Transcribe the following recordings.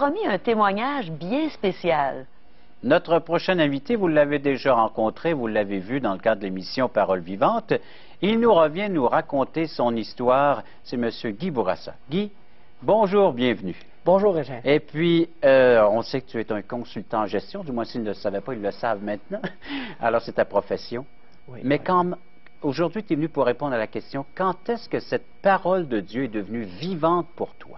promis un témoignage bien spécial. Notre prochain invité, vous l'avez déjà rencontré, vous l'avez vu dans le cadre de l'émission Paroles vivantes. Il nous revient nous raconter son histoire. C'est M. Guy Bourassa. Guy, bonjour, bienvenue. Bonjour, Régent. Et puis, on sait que tu es un consultant en gestion, du moins s'ils ne le savaient pas, ils le savent maintenant. Alors, c'est ta profession. Oui, mais oui. quand aujourd'hui, tu es venu pour répondre à la question, quand est-ce que cette parole de Dieu est devenue vivante pour toi?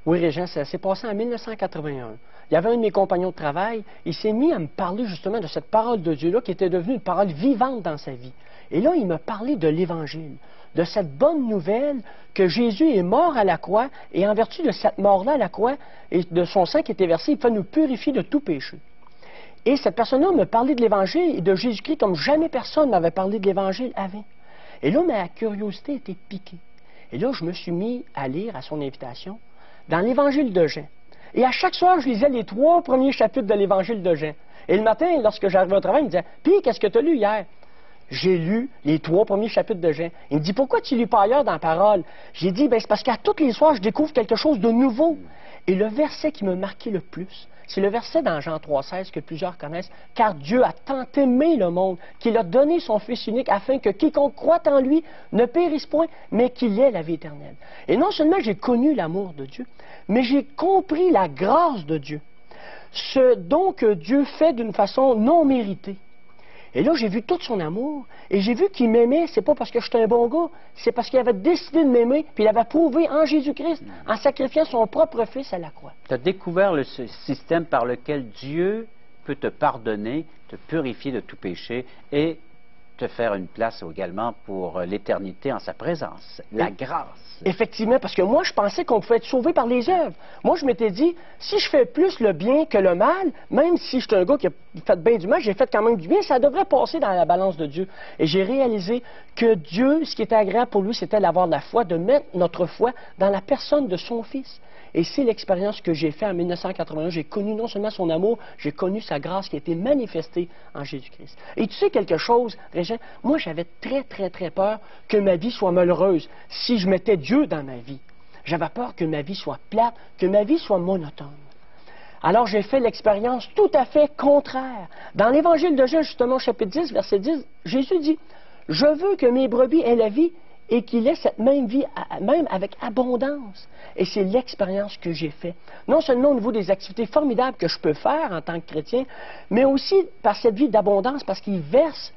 Oui, Régent, ça s'est passé en 1981. Il y avait un de mes compagnons de travail, il s'est mis à me parler justement de cette parole de Dieu-là qui était devenue une parole vivante dans sa vie. Et là, il m'a parlé de l'Évangile, de cette bonne nouvelle que Jésus est mort à la croix et en vertu de cette mort-là à la croix et de son sang qui était versé, il peut nous purifier de tout péché. Et cette personne-là me parlait de l'Évangile et de Jésus-Christ comme jamais personne m'avait parlé de l'Évangile avant. Et là, ma curiosité était piquée. Et là, je me suis mis à lire à son invitation dans l'Évangile de Jean. Et à chaque soir, je lisais les 3 premiers chapitres de l'Évangile de Jean. Et le matin, lorsque j'arrivais au travail, il me disait « Puis, qu'est-ce que tu as lu hier? » J'ai lu les 3 premiers chapitres de Jean. Il me dit « Pourquoi tu lis pas ailleurs dans la parole? » J'ai dit « Ben, c'est parce qu'à tous les soirs, je découvre quelque chose de nouveau. » Et le verset qui m'a marqué le plus, c'est le verset dans Jean 3,16 que plusieurs connaissent. « Car Dieu a tant aimé le monde qu'il a donné son Fils unique afin que quiconque croit en lui ne périsse point, mais qu'il ait la vie éternelle. » Et non seulement j'ai connu l'amour de Dieu, mais j'ai compris la grâce de Dieu. Ce don que Dieu fait d'une façon non méritée. Et là, j'ai vu tout son amour, et j'ai vu qu'il m'aimait, c'est pas parce que j'étais un bon gars, c'est parce qu'il avait décidé de m'aimer, puis il avait prouvé en Jésus-Christ, en sacrifiant son propre Fils à la croix. Tu as découvert le système par lequel Dieu peut te pardonner, te purifier de tout péché et te faire une place également pour l'éternité en sa présence. La grâce. Effectivement, parce que moi, je pensais qu'on pouvait être sauvé par les œuvres. Moi, je m'étais dit, si je fais plus le bien que le mal, même si je suis un gars qui a fait bien du mal, j'ai fait quand même du bien, ça devrait passer dans la balance de Dieu. Et j'ai réalisé que Dieu, ce qui était agréable pour lui, c'était d'avoir la foi, de mettre notre foi dans la personne de son Fils. Et c'est l'expérience que j'ai faite en 1981. J'ai connu non seulement son amour, j'ai connu sa grâce qui a été manifestée en Jésus-Christ. Et tu sais quelque chose, Régent, moi j'avais très peur que ma vie soit malheureuse si je mettais Dieu dans ma vie. J'avais peur que ma vie soit plate, que ma vie soit monotone. Alors j'ai fait l'expérience tout à fait contraire. Dans l'Évangile de Jean, justement, chapitre 10, verset 10, Jésus dit « Je veux que mes brebis aient la vie et qu'il ait cette même vie, même avec abondance. » Et c'est l'expérience que j'ai faite. Non seulement au niveau des activités formidables que je peux faire en tant que chrétien, mais aussi par cette vie d'abondance, parce qu'il verse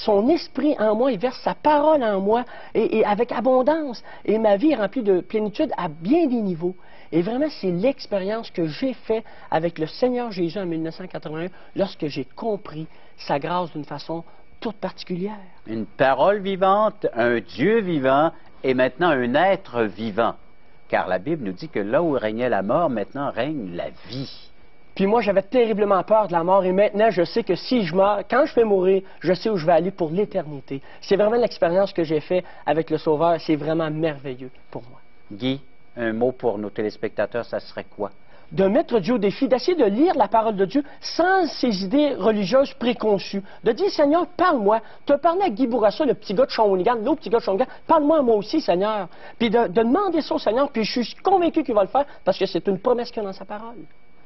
son esprit en moi, il verse sa parole en moi, et avec abondance. Et ma vie est remplie de plénitude à bien des niveaux. Et vraiment, c'est l'expérience que j'ai faite avec le Seigneur Jésus en 1981, lorsque j'ai compris sa grâce d'une façon toute particulière. Une parole vivante, un Dieu vivant et maintenant un être vivant. Car la Bible nous dit que là où régnait la mort, maintenant règne la vie. Puis moi, j'avais terriblement peur de la mort et maintenant, je sais que si je meurs, quand je vais mourir, je sais où je vais aller pour l'éternité. C'est vraiment l'expérience que j'ai faite avec le Sauveur. C'est vraiment merveilleux pour moi. Guy, un mot pour nos téléspectateurs, ça serait quoi? De mettre Dieu au défi, d'essayer de lire la parole de Dieu sans ses idées religieuses préconçues. De dire, Seigneur, parle-moi. Tu as parlé à Guy Bourassa, le petit gars de Shawinigan, l'autre petit gars de Shawinigan. Parle-moi à moi aussi, Seigneur. Puis de demander ça au Seigneur, puis je suis convaincu qu'il va le faire parce que c'est une promesse qu'il y a dans sa parole.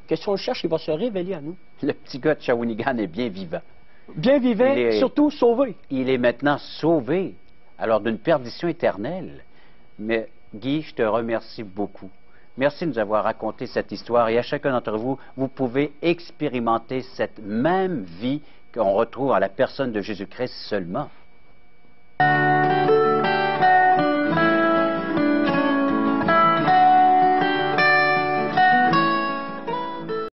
Que si on le cherche, il va se révéler à nous. Le petit gars de Shawinigan est bien vivant. Bien vivant, surtout sauvé. Il est maintenant sauvé, alors d'une perdition éternelle. Mais Guy, je te remercie beaucoup. Merci de nous avoir raconté cette histoire et à chacun d'entre vous, vous pouvez expérimenter cette même vie qu'on retrouve à la personne de Jésus-Christ seulement.